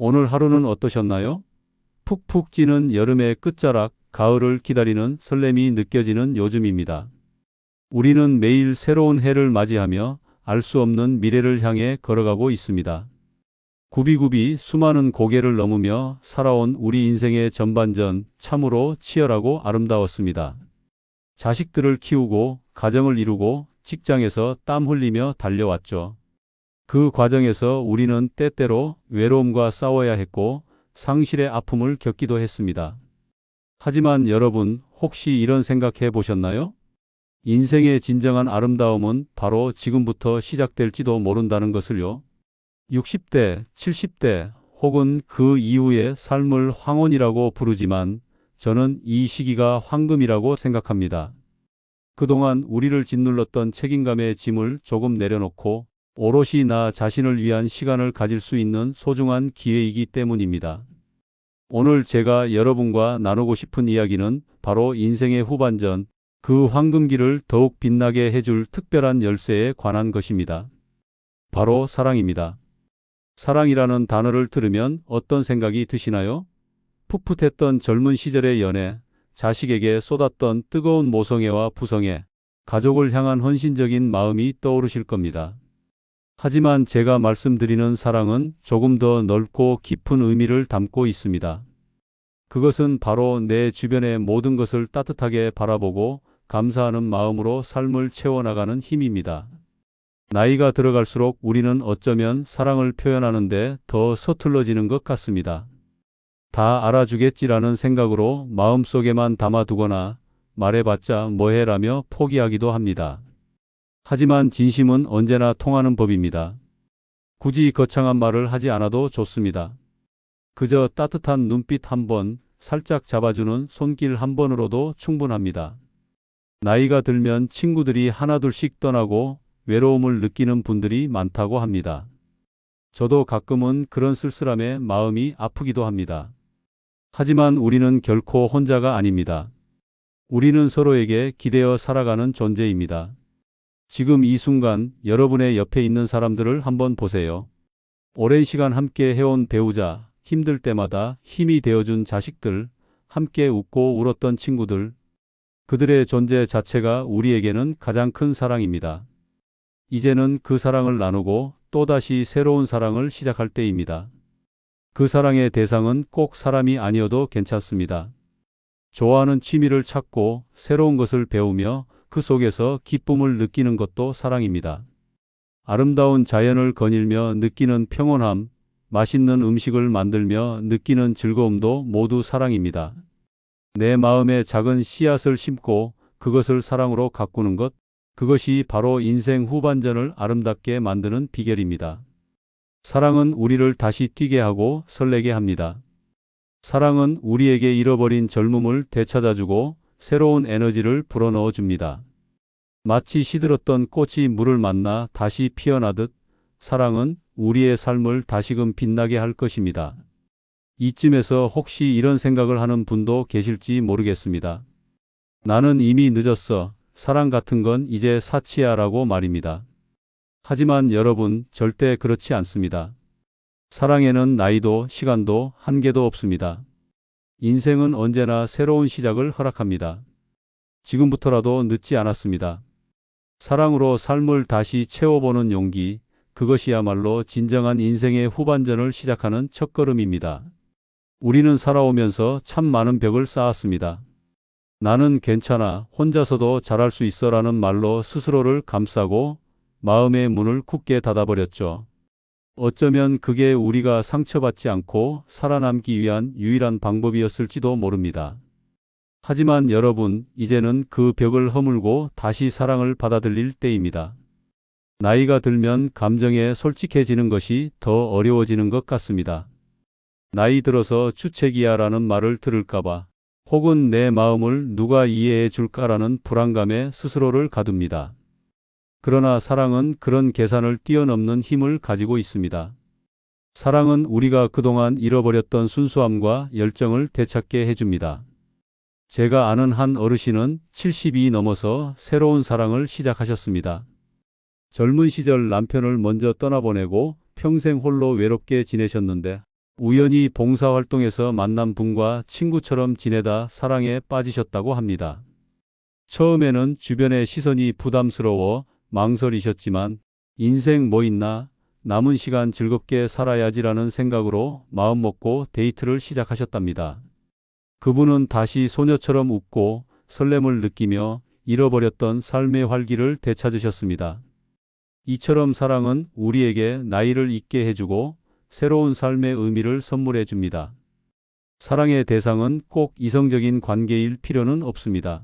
오늘 하루는 어떠셨나요? 푹푹 찌는 여름의 끝자락, 가을을 기다리는 설렘이 느껴지는 요즘입니다. 우리는 매일 새로운 해를 맞이하며 알 수 없는 미래를 향해 걸어가고 있습니다. 굽이굽이 수많은 고개를 넘으며 살아온 우리 인생의 전반전 참으로 치열하고 아름다웠습니다. 자식들을 키우고 가정을 이루고 직장에서 땀 흘리며 달려왔죠. 그 과정에서 우리는 때때로 외로움과 싸워야 했고 상실의 아픔을 겪기도 했습니다. 하지만 여러분, 혹시 이런 생각해 보셨나요? 인생의 진정한 아름다움은 바로 지금부터 시작될지도 모른다는 것을요. 60대, 70대 혹은 그 이후의 삶을 황혼이라고 부르지만 저는 이 시기가 황금이라고 생각합니다. 그동안 우리를 짓눌렀던 책임감의 짐을 조금 내려놓고 오롯이 나 자신을 위한 시간을 가질 수 있는 소중한 기회이기 때문입니다. 오늘 제가 여러분과 나누고 싶은 이야기는 바로 인생의 후반전, 그 황금기를 더욱 빛나게 해줄 특별한 열쇠에 관한 것입니다. 바로 사랑입니다. 사랑이라는 단어를 들으면 어떤 생각이 드시나요? 풋풋했던 젊은 시절의 연애, 자식에게 쏟았던 뜨거운 모성애와 부성애, 가족을 향한 헌신적인 마음이 떠오르실 겁니다. 하지만 제가 말씀드리는 사랑은 조금 더 넓고 깊은 의미를 담고 있습니다. 그것은 바로 내 주변의 모든 것을 따뜻하게 바라보고 감사하는 마음으로 삶을 채워나가는 힘입니다. 나이가 들어갈수록 우리는 어쩌면 사랑을 표현하는데 더 서툴러지는 것 같습니다. 다 알아주겠지라는 생각으로 마음속에만 담아두거나 말해봤자 뭐해라며 포기하기도 합니다. 하지만 진심은 언제나 통하는 법입니다. 굳이 거창한 말을 하지 않아도 좋습니다. 그저 따뜻한 눈빛 한 번, 살짝 잡아주는 손길 한 번으로도 충분합니다. 나이가 들면 친구들이 하나둘씩 떠나고 외로움을 느끼는 분들이 많다고 합니다. 저도 가끔은 그런 쓸쓸함에 마음이 아프기도 합니다. 하지만 우리는 결코 혼자가 아닙니다. 우리는 서로에게 기대어 살아가는 존재입니다. 지금 이 순간 여러분의 옆에 있는 사람들을 한번 보세요. 오랜 시간 함께 해온 배우자, 힘들 때마다 힘이 되어준 자식들, 함께 웃고 울었던 친구들, 그들의 존재 자체가 우리에게는 가장 큰 사랑입니다. 이제는 그 사랑을 나누고 또다시 새로운 사랑을 시작할 때입니다. 그 사랑의 대상은 꼭 사람이 아니어도 괜찮습니다. 좋아하는 취미를 찾고 새로운 것을 배우며 그 속에서 기쁨을 느끼는 것도 사랑입니다. 아름다운 자연을 거닐며 느끼는 평온함, 맛있는 음식을 만들며 느끼는 즐거움도 모두 사랑입니다. 내 마음에 작은 씨앗을 심고 그것을 사랑으로 가꾸는 것, 그것이 바로 인생 후반전을 아름답게 만드는 비결입니다. 사랑은 우리를 다시 뛰게 하고 설레게 합니다. 사랑은 우리에게 잃어버린 젊음을 되찾아주고 새로운 에너지를 불어넣어 줍니다. 마치 시들었던 꽃이 물을 만나 다시 피어나듯 사랑은 우리의 삶을 다시금 빛나게 할 것입니다. 이쯤에서 혹시 이런 생각을 하는 분도 계실지 모르겠습니다. 나는 이미 늦었어. 사랑 같은 건 이제 사치야 라고 말입니다. 하지만 여러분, 절대 그렇지 않습니다. 사랑에는 나이도 시간도 한계도 없습니다. 인생은 언제나 새로운 시작을 허락합니다. 지금부터라도 늦지 않았습니다. 사랑으로 삶을 다시 채워보는 용기, 그것이야말로 진정한 인생의 후반전을 시작하는 첫걸음입니다. 우리는 살아오면서 참 많은 벽을 쌓았습니다. 나는 괜찮아, 혼자서도 잘할 수 있어 라는 말로 스스로를 감싸고 마음의 문을 굳게 닫아버렸죠. 어쩌면 그게 우리가 상처받지 않고 살아남기 위한 유일한 방법이었을지도 모릅니다. 하지만 여러분, 이제는 그 벽을 허물고 다시 사랑을 받아들일 때입니다. 나이가 들면 감정에 솔직해지는 것이 더 어려워지는 것 같습니다. 나이 들어서 주책이야 라는 말을 들을까봐 혹은 내 마음을 누가 이해해 줄까라는 불안감에 스스로를 가둡니다. 그러나 사랑은 그런 계산을 뛰어넘는 힘을 가지고 있습니다. 사랑은 우리가 그동안 잃어버렸던 순수함과 열정을 되찾게 해줍니다. 제가 아는 한 어르신은 70이 넘어서 새로운 사랑을 시작하셨습니다. 젊은 시절 남편을 먼저 떠나보내고 평생 홀로 외롭게 지내셨는데 우연히 봉사활동에서 만난 분과 친구처럼 지내다 사랑에 빠지셨다고 합니다. 처음에는 주변의 시선이 부담스러워 망설이셨지만 인생 뭐 있나? 남은 시간 즐겁게 살아야지라는 생각으로 마음먹고 데이트를 시작하셨답니다. 그분은 다시 소녀처럼 웃고 설렘을 느끼며 잃어버렸던 삶의 활기를 되찾으셨습니다. 이처럼 사랑은 우리에게 나이를 잊게 해주고 새로운 삶의 의미를 선물해 줍니다. 사랑의 대상은 꼭 이성적인 관계일 필요는 없습니다.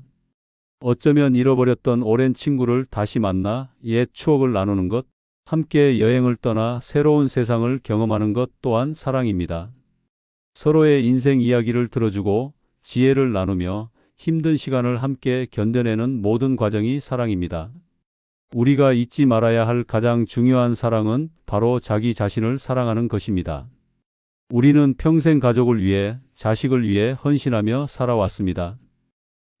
어쩌면 잃어버렸던 오랜 친구를 다시 만나 옛 추억을 나누는 것, 함께 여행을 떠나 새로운 세상을 경험하는 것 또한 사랑입니다. 서로의 인생 이야기를 들어주고 지혜를 나누며 힘든 시간을 함께 견뎌내는 모든 과정이 사랑입니다. 우리가 잊지 말아야 할 가장 중요한 사랑은 바로 자기 자신을 사랑하는 것입니다. 우리는 평생 가족을 위해, 자식을 위해 헌신하며 살아왔습니다.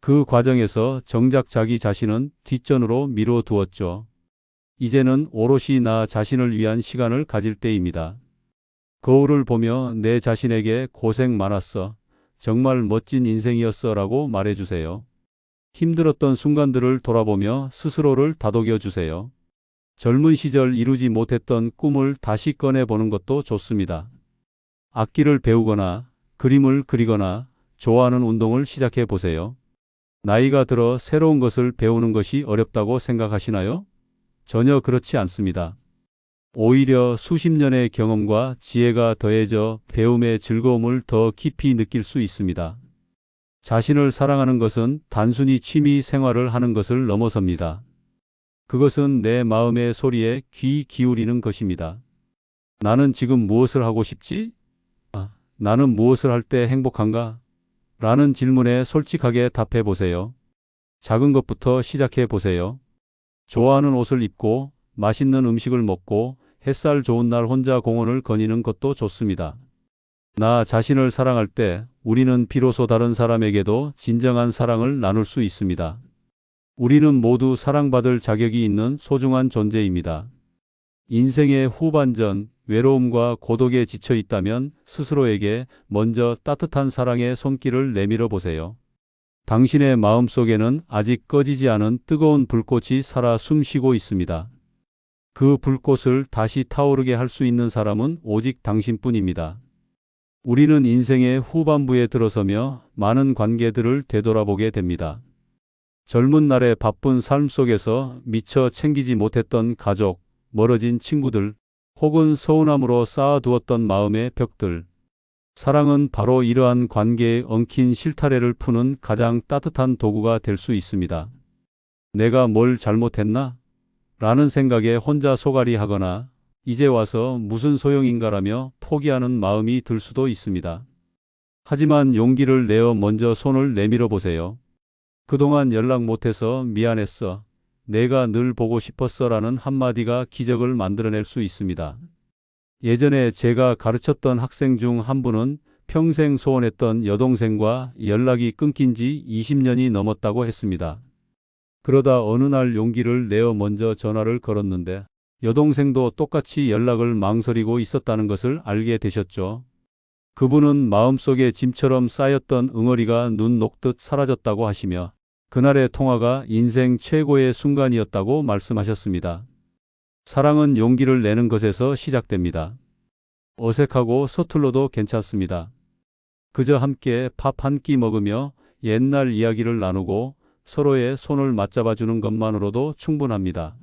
그 과정에서 정작 자기 자신은 뒷전으로 미뤄두었죠. 이제는 오롯이 나 자신을 위한 시간을 가질 때입니다. 거울을 보며 내 자신에게 고생 많았어. 정말 멋진 인생이었어 라고 말해주세요. 힘들었던 순간들을 돌아보며 스스로를 다독여 주세요. 젊은 시절 이루지 못했던 꿈을 다시 꺼내보는 것도 좋습니다. 악기를 배우거나 그림을 그리거나 좋아하는 운동을 시작해 보세요. 나이가 들어 새로운 것을 배우는 것이 어렵다고 생각하시나요? 전혀 그렇지 않습니다. 오히려 수십 년의 경험과 지혜가 더해져 배움의 즐거움을 더 깊이 느낄 수 있습니다. 자신을 사랑하는 것은 단순히 취미 생활을 하는 것을 넘어섭니다. 그것은 내 마음의 소리에 귀 기울이는 것입니다. 나는 지금 무엇을 하고 싶지? 나는 무엇을 할 때 행복한가? 라는 질문에 솔직하게 답해 보세요. 작은 것부터 시작해 보세요. 좋아하는 옷을 입고 맛있는 음식을 먹고 햇살 좋은 날 혼자 공원을 거니는 것도 좋습니다. 나 자신을 사랑할 때 우리는 비로소 다른 사람에게도 진정한 사랑을 나눌 수 있습니다. 우리는 모두 사랑받을 자격이 있는 소중한 존재입니다. 인생의 후반전, 외로움과 고독에 지쳐 있다면 스스로에게 먼저 따뜻한 사랑의 손길을 내밀어 보세요. 당신의 마음속에는 아직 꺼지지 않은 뜨거운 불꽃이 살아 숨쉬고 있습니다. 그 불꽃을 다시 타오르게 할 수 있는 사람은 오직 당신뿐입니다. 우리는 인생의 후반부에 들어서며 많은 관계들을 되돌아보게 됩니다. 젊은 날의 바쁜 삶 속에서 미처 챙기지 못했던 가족, 멀어진 친구들, 혹은 서운함으로 쌓아두었던 마음의 벽들. 사랑은 바로 이러한 관계에 엉킨 실타래를 푸는 가장 따뜻한 도구가 될 수 있습니다. 내가 뭘 잘못했나? 라는 생각에 혼자 소갈이 하거나 이제 와서 무슨 소용인가라며 포기하는 마음이 들 수도 있습니다. 하지만 용기를 내어 먼저 손을 내밀어 보세요. 그동안 연락 못해서 미안했어. 내가 늘 보고 싶었어 라는 한마디가 기적을 만들어낼 수 있습니다. 예전에 제가 가르쳤던 학생 중 한 분은 평생 소원했던 여동생과 연락이 끊긴 지 20년이 넘었다고 했습니다. 그러다 어느 날 용기를 내어 먼저 전화를 걸었는데 여동생도 똑같이 연락을 망설이고 있었다는 것을 알게 되셨죠. 그분은 마음속에 짐처럼 쌓였던 응어리가 눈 녹듯 사라졌다고 하시며 그날의 통화가 인생 최고의 순간이었다고 말씀하셨습니다. 사랑은 용기를 내는 것에서 시작됩니다. 어색하고 서툴러도 괜찮습니다. 그저 함께 밥 한 끼 먹으며 옛날 이야기를 나누고 서로의 손을 맞잡아주는 것만으로도 충분합니다.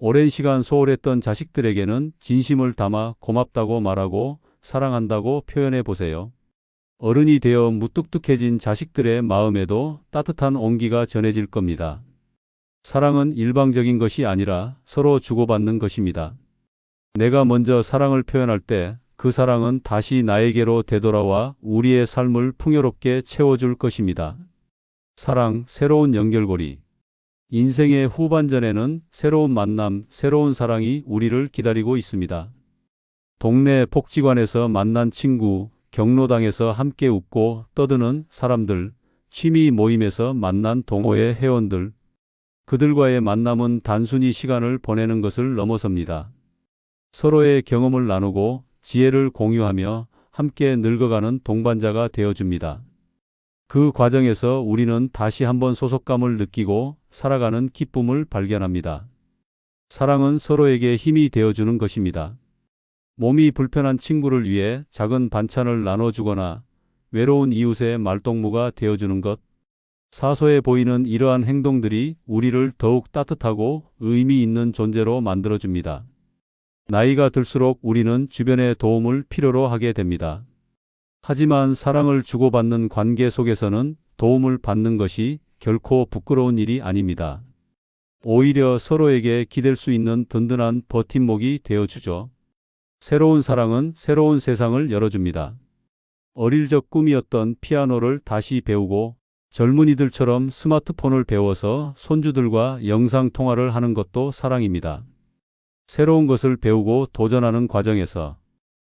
오랜 시간 소홀했던 자식들에게는 진심을 담아 고맙다고 말하고 사랑한다고 표현해 보세요. 어른이 되어 무뚝뚝해진 자식들의 마음에도 따뜻한 온기가 전해질 겁니다. 사랑은 일방적인 것이 아니라 서로 주고받는 것입니다. 내가 먼저 사랑을 표현할 때 그 사랑은 다시 나에게로 되돌아와 우리의 삶을 풍요롭게 채워줄 것입니다. 사랑, 새로운 연결고리. 인생의 후반전에는 새로운 만남, 새로운 사랑이 우리를 기다리고 있습니다. 동네 복지관에서 만난 친구, 경로당에서 함께 웃고 떠드는 사람들, 취미 모임에서 만난 동호회 회원들. 그들과의 만남은 단순히 시간을 보내는 것을 넘어섭니다. 서로의 경험을 나누고 지혜를 공유하며 함께 늙어가는 동반자가 되어줍니다. 그 과정에서 우리는 다시 한번 소속감을 느끼고 살아가는 기쁨을 발견합니다. 사랑은 서로에게 힘이 되어주는 것입니다. 몸이 불편한 친구를 위해 작은 반찬을 나눠주거나 외로운 이웃의 말동무가 되어주는 것. 사소해 보이는 이러한 행동들이 우리를 더욱 따뜻하고 의미 있는 존재로 만들어줍니다. 나이가 들수록 우리는 주변의 도움을 필요로 하게 됩니다. 하지만 사랑을 주고받는 관계 속에서는 도움을 받는 것이 결코 부끄러운 일이 아닙니다. 오히려 서로에게 기댈 수 있는 든든한 버팀목이 되어주죠. 새로운 사랑은 새로운 세상을 열어줍니다. 어릴 적 꿈이었던 피아노를 다시 배우고 젊은이들처럼 스마트폰을 배워서 손주들과 영상통화를 하는 것도 사랑입니다. 새로운 것을 배우고 도전하는 과정에서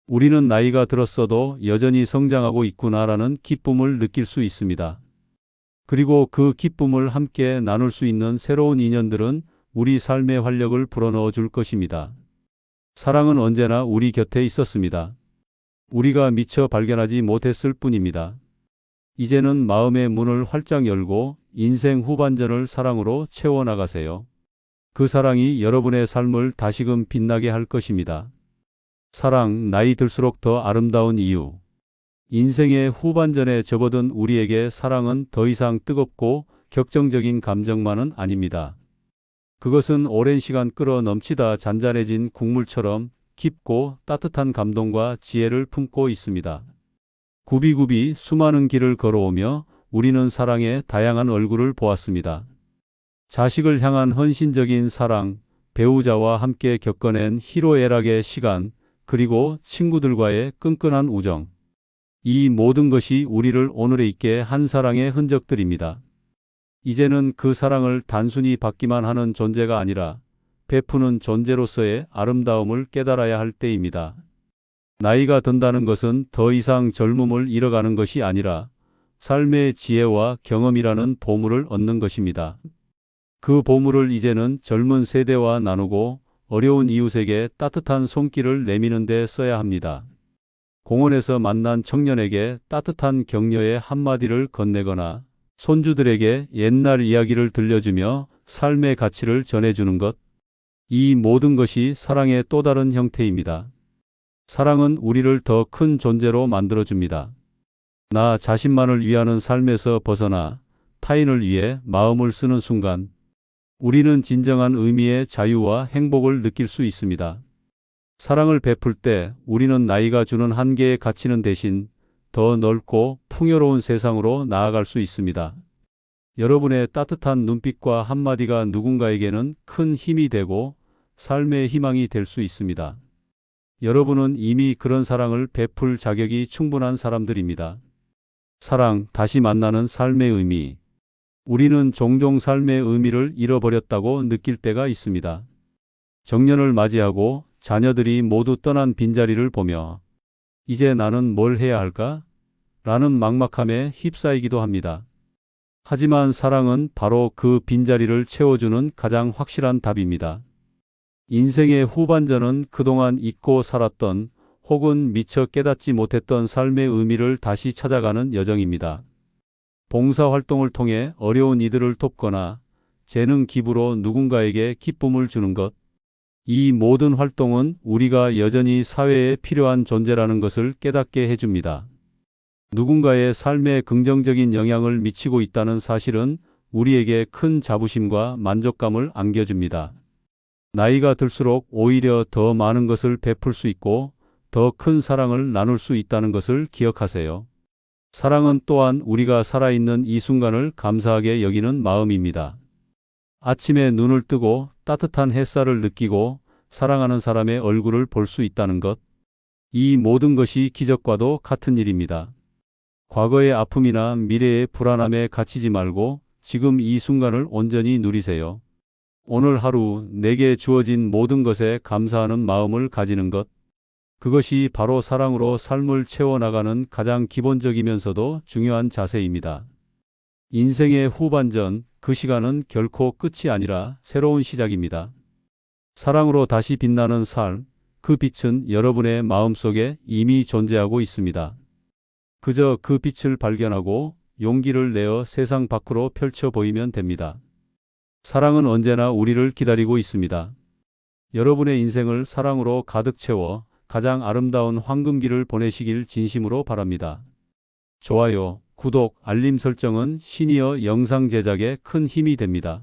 우리는 나이가 들었어도 여전히 성장하고 있구나라는 기쁨을 느낄 수 있습니다. 그리고 그 기쁨을 함께 나눌 수 있는 새로운 인연들은 우리 삶의 활력을 불어넣어 줄 것입니다. 사랑은 언제나 우리 곁에 있었습니다. 우리가 미처 발견하지 못했을 뿐입니다. 이제는 마음의 문을 활짝 열고 인생 후반전을 사랑으로 채워나가세요. 그 사랑이 여러분의 삶을 다시금 빛나게 할 것입니다. 사랑, 나이 들수록 더 아름다운 이유. 인생의 후반전에 접어든 우리에게 사랑은 더 이상 뜨겁고 격정적인 감정만은 아닙니다. 그것은 오랜 시간 끓어 넘치다 잔잔해진 국물처럼 깊고 따뜻한 감동과 지혜를 품고 있습니다. 굽이굽이 수많은 길을 걸어오며 우리는 사랑의 다양한 얼굴을 보았습니다. 자식을 향한 헌신적인 사랑, 배우자와 함께 겪어낸 희로애락의 시간, 그리고 친구들과의 끈끈한 우정. 이 모든 것이 우리를 오늘에 있게 한 사랑의 흔적들입니다. 이제는 그 사랑을 단순히 받기만 하는 존재가 아니라 베푸는 존재로서의 아름다움을 깨달아야 할 때입니다. 나이가 든다는 것은 더 이상 젊음을 잃어가는 것이 아니라 삶의 지혜와 경험이라는 보물을 얻는 것입니다. 그 보물을 이제는 젊은 세대와 나누고 어려운 이웃에게 따뜻한 손길을 내미는 데 써야 합니다. 공원에서 만난 청년에게 따뜻한 격려의 한마디를 건네거나 손주들에게 옛날 이야기를 들려주며 삶의 가치를 전해주는 것. 이 모든 것이 사랑의 또 다른 형태입니다. 사랑은 우리를 더 큰 존재로 만들어줍니다. 나 자신만을 위하는 삶에서 벗어나 타인을 위해 마음을 쓰는 순간 우리는 진정한 의미의 자유와 행복을 느낄 수 있습니다. 사랑을 베풀 때 우리는 나이가 주는 한계에 갇히는 대신 더 넓고 풍요로운 세상으로 나아갈 수 있습니다. 여러분의 따뜻한 눈빛과 한마디가 누군가에게는 큰 힘이 되고 삶의 희망이 될 수 있습니다. 여러분은 이미 그런 사랑을 베풀 자격이 충분한 사람들입니다. 사랑, 다시 만나는 삶의 의미. 우리는 종종 삶의 의미를 잃어버렸다고 느낄 때가 있습니다. 정년을 맞이하고 자녀들이 모두 떠난 빈자리를 보며 이제 나는 뭘 해야 할까? 라는 막막함에 휩싸이기도 합니다. 하지만 사랑은 바로 그 빈자리를 채워주는 가장 확실한 답입니다. 인생의 후반전은 그동안 잊고 살았던 혹은 미처 깨닫지 못했던 삶의 의미를 다시 찾아가는 여정입니다. 봉사활동을 통해 어려운 이들을 돕거나 재능 기부로 누군가에게 기쁨을 주는 것. 이 모든 활동은 우리가 여전히 사회에 필요한 존재라는 것을 깨닫게 해줍니다. 누군가의 삶에 긍정적인 영향을 미치고 있다는 사실은 우리에게 큰 자부심과 만족감을 안겨줍니다. 나이가 들수록 오히려 더 많은 것을 베풀 수 있고 더 큰 사랑을 나눌 수 있다는 것을 기억하세요. 사랑은 또한 우리가 살아있는 이 순간을 감사하게 여기는 마음입니다. 아침에 눈을 뜨고 따뜻한 햇살을 느끼고 사랑하는 사람의 얼굴을 볼 수 있다는 것. 이 모든 것이 기적과도 같은 일입니다. 과거의 아픔이나 미래의 불안함에 갇히지 말고 지금 이 순간을 온전히 누리세요. 오늘 하루 내게 주어진 모든 것에 감사하는 마음을 가지는 것. 그것이 바로 사랑으로 삶을 채워나가는 가장 기본적이면서도 중요한 자세입니다. 인생의 후반전, 그 시간은 결코 끝이 아니라 새로운 시작입니다. 사랑으로 다시 빛나는 삶, 그 빛은 여러분의 마음속에 이미 존재하고 있습니다. 그저 그 빛을 발견하고 용기를 내어 세상 밖으로 펼쳐 보이면 됩니다. 사랑은 언제나 우리를 기다리고 있습니다. 여러분의 인생을 사랑으로 가득 채워 가장 아름다운 황금기를 보내시길 진심으로 바랍니다. 좋아요, 구독, 알림 설정은 시니어 영상 제작에 큰 힘이 됩니다.